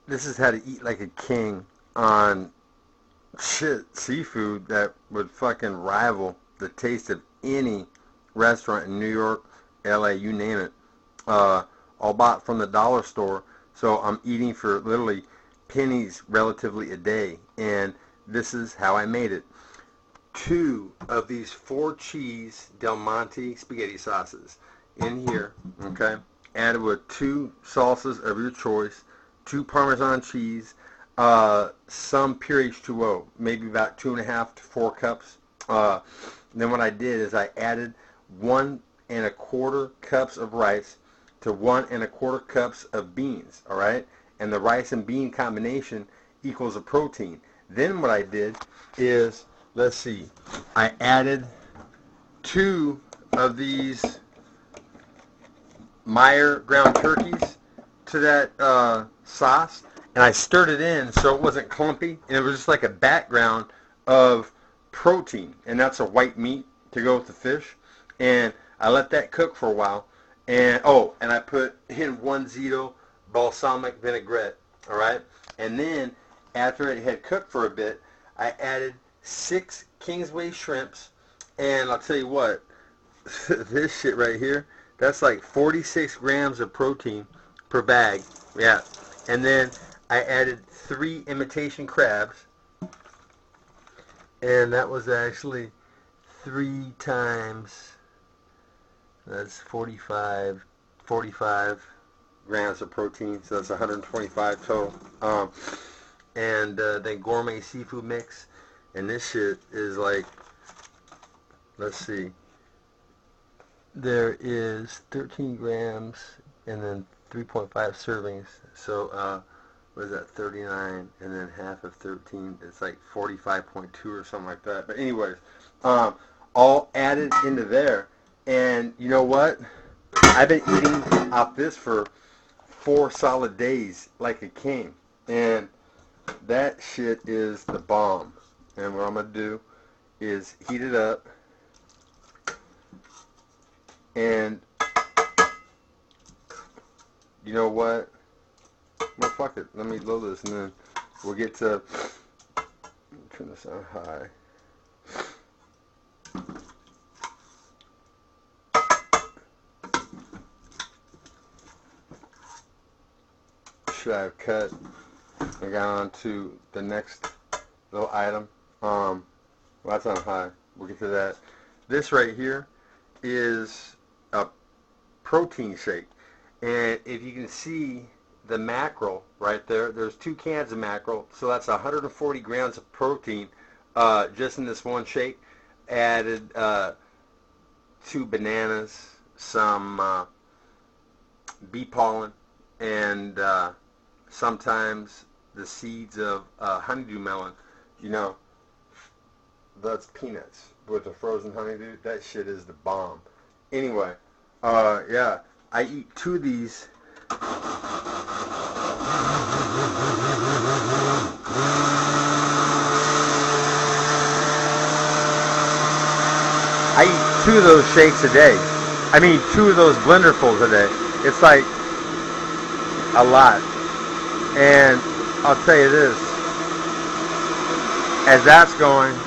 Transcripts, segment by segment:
this is how to eat like a king on shit seafood that would fucking rival the taste of any restaurant in New York, LA, you name it. Uh, all bought from the dollar store. So I'm eating for literally pennies relatively a day. And this is how I made it. Two of these 4 cheese Del Monte spaghetti sauces in here, okay? Added with 2 salsas of your choice, 2 Parmesan cheese, some pure H2O, maybe about 2.5 to 4 cups. Then what I did is I added 1.25 cups of rice to 1.25 cups of beans, all right? And the rice and bean combination equals a protein. Then what I did is, let's see, I added 2 of these Meyer ground turkeys to that sauce, and I stirred it in so it wasn't clumpy, and it was just like a background of protein, and that's a white meat to go with the fish. And I let that cook for a while, and and I put in 1 Zito balsamic vinaigrette, all right? And then after it had cooked for a bit, I added 6 Kingsway shrimps, and I'll tell you what, this shit right here, that's like 46 grams of protein per bag. Yeah. And then I added 3 imitation crabs, and that was actually 3 times, that's 45 grams of protein, so that's 125 total. And then gourmet seafood mix, and this shit is like, let's see, there is 13 grams and then 3.5 servings. So what is that, 39 and then half of 13, it's like 45.2 or something like that. But anyways, all added into there. And you know what? I've been eating off this for 4 solid days like a king. And that shit is the bomb. And what I'm going to do is heat it up. And you know what? Well, fuck it. Let me load this, and then we'll get to, turn this on high. Should I have cut? I got on to the next little item. Well, that's on high. We'll get to that. This right here is a protein shake. And if you can see the mackerel right there, there's 2 cans of mackerel, so that's 140 grams of protein just in this one shake. Added 2 bananas, some bee pollen, and sometimes the seeds of honeydew melon. You know, that's peanuts with the frozen honeydew. That shit is the bomb. Anyway, yeah, I eat 2 of these. I eat 2 of those shakes a day. I mean, 2 of those blenderfuls a day. It's like a lot. And I'll tell you this, as that's going,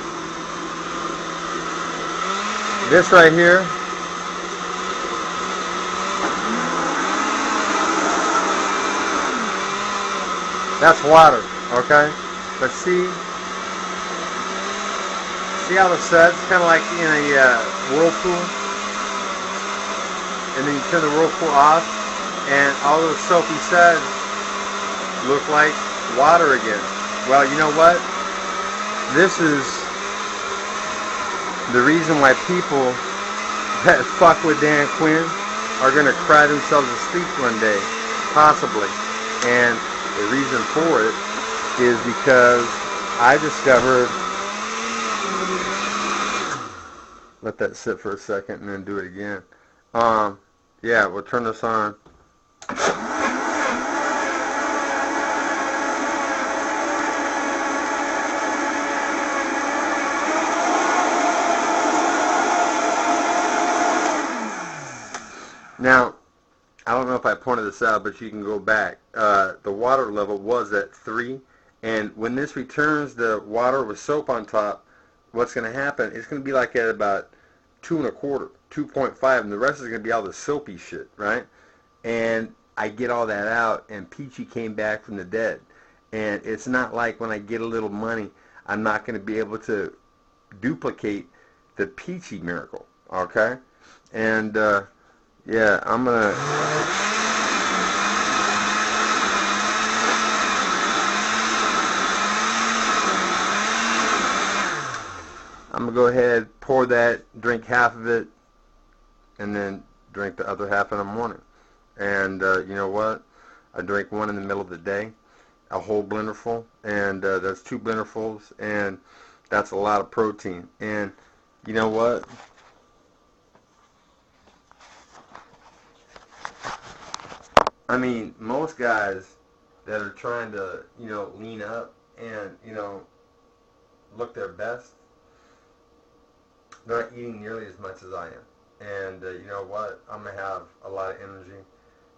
this right here, that's water, okay? But see how the suds kind of like in a whirlpool, and then you turn the whirlpool off, and all those soapy suds look like water again. Well, you know what? This is the reason why people that fuck with Dan Quinn are going to cry themselves to sleep one day, possibly. And the reason for it is because I discovered, let that sit for a second and then do it again. Yeah, we'll turn this on. Now, I don't know if I pointed this out, but you can go back. The water level was at 3, and when this returns the water with soap on top, what's going to happen? It's going to be like at about 2.25, 2.5, and the rest is going to be all the soapy shit, right? And I get all that out, and Peachy came back from the dead. And it's not like when I get a little money, I'm not going to be able to duplicate the Peachy miracle, okay? And, yeah, I'm going to go ahead, pour that, drink half of it, and then drink the other half in the morning. And you know what? I drink one in the middle of the day, a whole blenderful, and that's 2 blenderfuls, and that's a lot of protein. And you know what? I mean, most guys that are trying to, lean up and, look their best, they're not eating nearly as much as I am. And you know what? I'm going to have a lot of energy.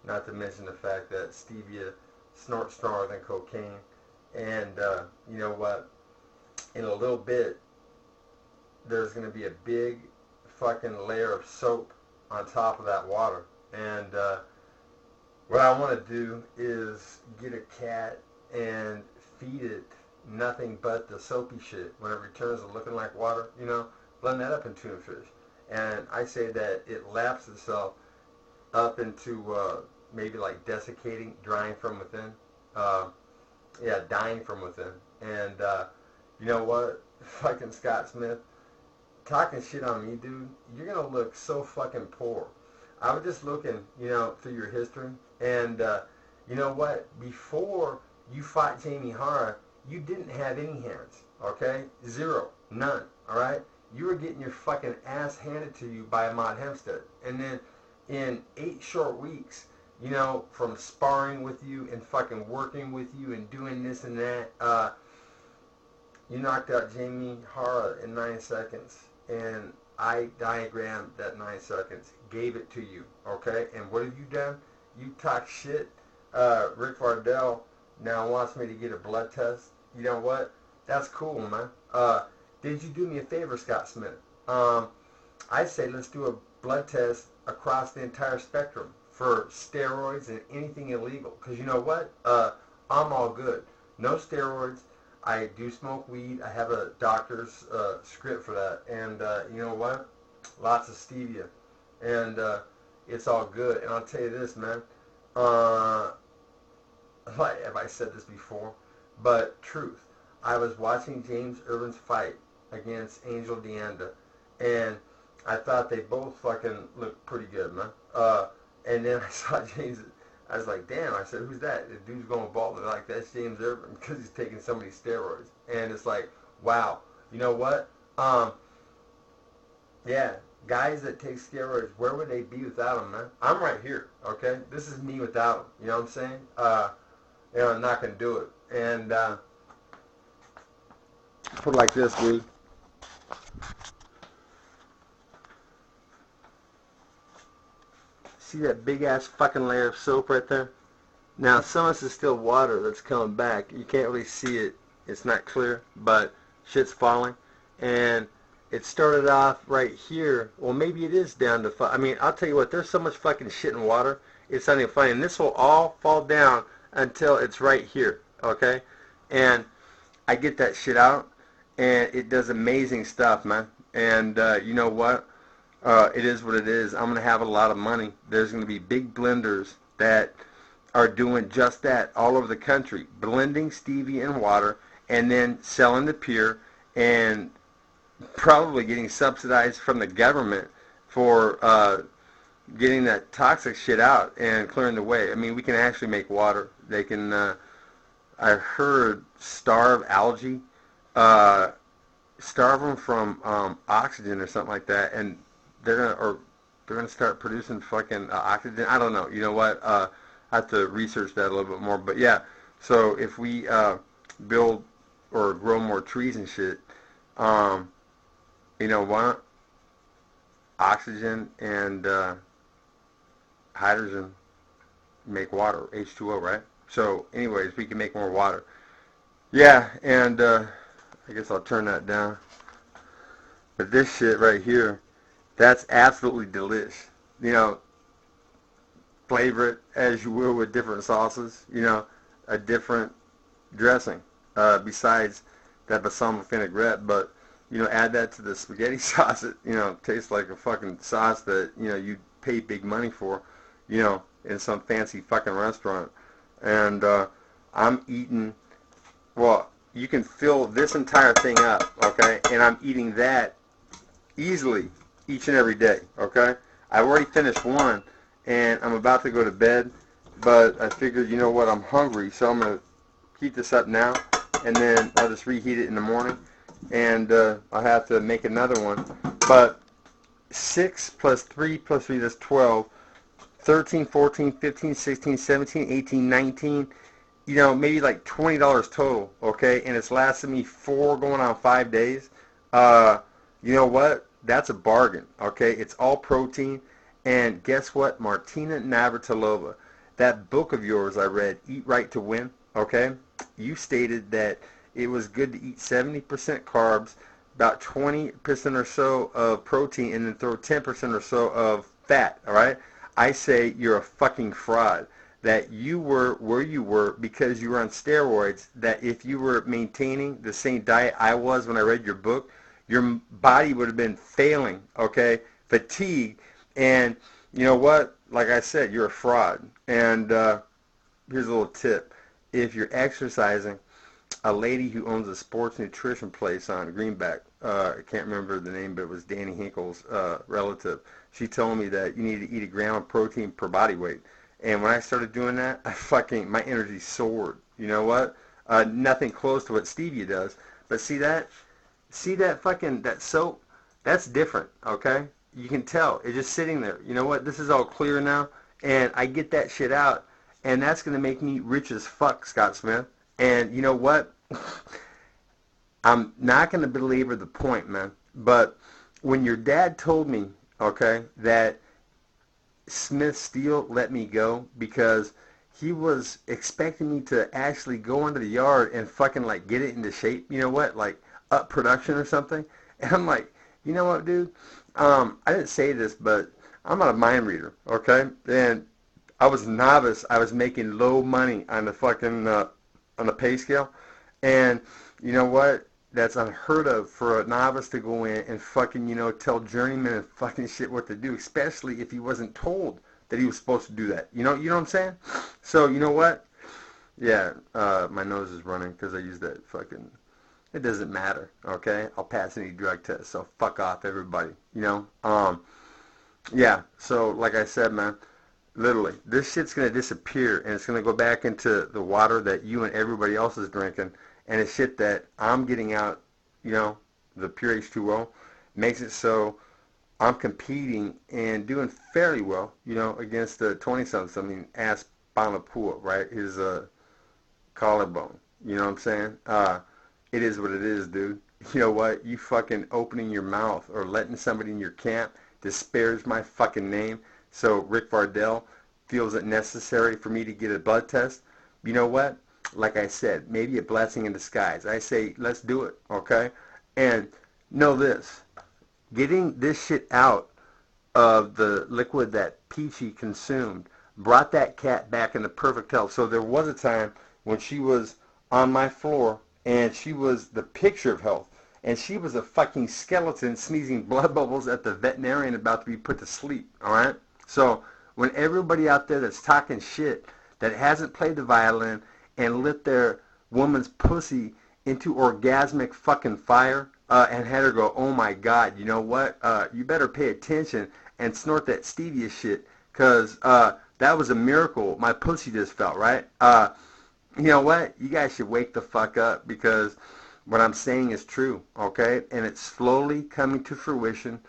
Not to mention the fact that stevia snorts stronger than cocaine. And you know what? In a little bit, there's going to be a big fucking layer of soap on top of that water. And what I want to do is get a cat and feed it nothing but the soapy shit. When it returns to looking like water, blend that up in tuna fish. And I say that it laps itself up into maybe like desiccating, drying from within. Dying from within. And you know what? Fucking Scott Smith, talking shit on me, dude, you're going to look so fucking poor. I was just looking, through your history. And you know what? Before you fought Jamie Hara, you didn't have any hands, okay? 0. None, all right? You were getting your fucking ass handed to you by Ahmad Hempstead. And then in 8 short weeks, from sparring with you and fucking working with you and doing this and that, you knocked out Jamie Hara in 9 seconds. And I diagrammed that 9 seconds, gave it to you, okay? And what have you done? You talk shit. Rick Vardell now wants me to get a blood test. You know what? That's cool, man. Did you do me a favor, Scott Smith? I say let's do a blood test across the entire spectrum for steroids and anything illegal. Because you know what? I'm all good. No steroids. I do smoke weed. I have a doctor's script for that. And you know what? Lots of stevia. And it's all good. And I'll tell you this, man. Have I said this before? But truth. I was watching James Irvin's fight against Angel Deanda, and I thought they both fucking looked pretty good, man. And then I saw James. I was like, damn. I said, who's that? The dude's going bald. They're like, that's James Irvin because he's taking so many steroids. And it's like, wow. You know what? Yeah. Guys that take steroids, where would they be without them, man? I'm right here, okay? This is me without them. You know what I'm saying? I'm not going to do it. And put it like this, dude. See that big-ass fucking layer of soap right there? Now, some of this is still water that's coming back. You can't really see it. It's not clear, but shit's falling. And it started off right here. Well, maybe it is down to 5. I mean, I'll tell you what, there's so much fucking shit in water, it's not even funny. And this will all fall down until it's right here, okay? And I get that shit out, and it does amazing stuff, man. And you know what? It is what it is. I'm going to have a lot of money. There's going to be big blenders that are doing just that all over the country, blending stevia and water and then selling the pure and probably getting subsidized from the government for getting that toxic shit out and clearing the way. I mean, we can actually make water. They can, I heard, starve algae, starve them from oxygen or something like that, and they're gonna start producing fucking oxygen. I don't know. You know what? I have to research that a little bit more. But yeah, so if we build or grow more trees and shit, you know what? Oxygen and hydrogen, make water, H2O, right? So anyways, we can make more water. Yeah, and I guess I'll turn that down. But this shit right here, that's absolutely delish. You know, flavor it as you will with different sauces. You know, a different dressing besides that balsamic vinaigrette. But you know, add that to the spaghetti sauce. It tastes like a fucking sauce that you pay big money for. You know, in some fancy fucking restaurant. And I'm eating. Well, you can fill this entire thing up, okay? And I'm eating that easily each and every day, okay? I've already finished one, and I'm about to go to bed, but I figured, you know what, I'm hungry, so I'm going to heat this up now, and then I'll just reheat it in the morning, and I'll have to make another one. But 6 plus 3 plus 3, that's 12, 13, 14, 15, 16, 17, 18, 19, maybe like $20 total, okay? And it's lasted me 4 going on 5 days. You know what? That's a bargain, okay? It's all protein. And guess what? Martina Navratilova, that book of yours I read, Eat Right to Win, okay? You stated that it was good to eat 70% carbs, about 20% or so of protein, and then throw 10% or so of fat, all right? I say you're a fucking fraud. That you were where you were because you were on steroids, that if you were maintaining the same diet I was when I read your book, your body would have been failing, okay? Fatigue. And you know what? Like I said, you're a fraud. And here's a little tip. If you're exercising, a lady who owns a sports nutrition place on Greenback, I can't remember the name, but it was Danny Hinkle's relative. She told me that you need to eat a gram of protein per body weight. And when I started doing that, my energy soared. You know what? Nothing close to what Stevia does. But see that that soap? That's different, okay? You can tell. It's just sitting there. You know what? This is all clear now. And I get that shit out. And that's going to make me rich as fuck, Scott Smith. And you know what? I'm not going to belabor the point, man. But when your dad told me, okay, that Smith Steel let me go because he was expecting me to actually go into the yard and fucking like get it into shape, you know what, like up production or something. And I'm like, you know what, dude, I didn't say this, but I'm not a mind reader, okay? And I was novice. I was making low money on the fucking on the pay scale, and you know what? That's unheard of for a novice to go in and fucking, tell journeyman and fucking shit what to do, especially if he wasn't told that he was supposed to do that. You know what I'm saying? So, you know what? Yeah, my nose is running because I used that fucking, it doesn't matter, okay? I'll pass any drug test, so fuck off everybody, Yeah, so like I said, man, literally, this shit's going to disappear and it's going to go back into the water that you and everybody else is drinking. And it's shit that I'm getting out, the pure H2O, makes it so I'm competing and doing fairly well, against the 20-somethings. I mean, ask Bonapua, right? His collarbone. You know what I'm saying? It is what it is, dude. You know what? You fucking opening your mouth or letting somebody in your camp disparage my fucking name so Rick Vardell feels it necessary for me to get a blood test. You know what? Like I said, maybe a blessing in disguise. I say, let's do it, okay? And know this. Getting this shit out of the liquid that Peachy consumed brought that cat back into perfect health. So there was a time when she was on my floor and she was the picture of health. And she was a fucking skeleton sneezing blood bubbles at the veterinarian about to be put to sleep, all right? So when everybody out there that's talking shit, that hasn't played the violin, and lit their woman's pussy into orgasmic fucking fire and had her go, oh my God, you know what? You better pay attention and snort that stevia shit because that was a miracle my pussy just felt, right? You know what? You guys should wake the fuck up because what I'm saying is true, okay? And it's slowly coming to fruition,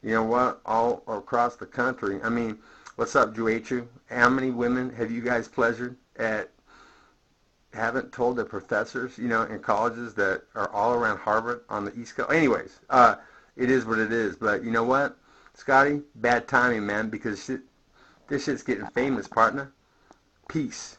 you know what, all across the country. I mean, what's up, Juechu? How many women have you guys pleasured at haven't told their professors, in colleges that are all around Harvard on the East Coast. Anyways, it is what it is. But you know what, Scotty? Bad timing, man, because this shit's getting famous, partner. Peace.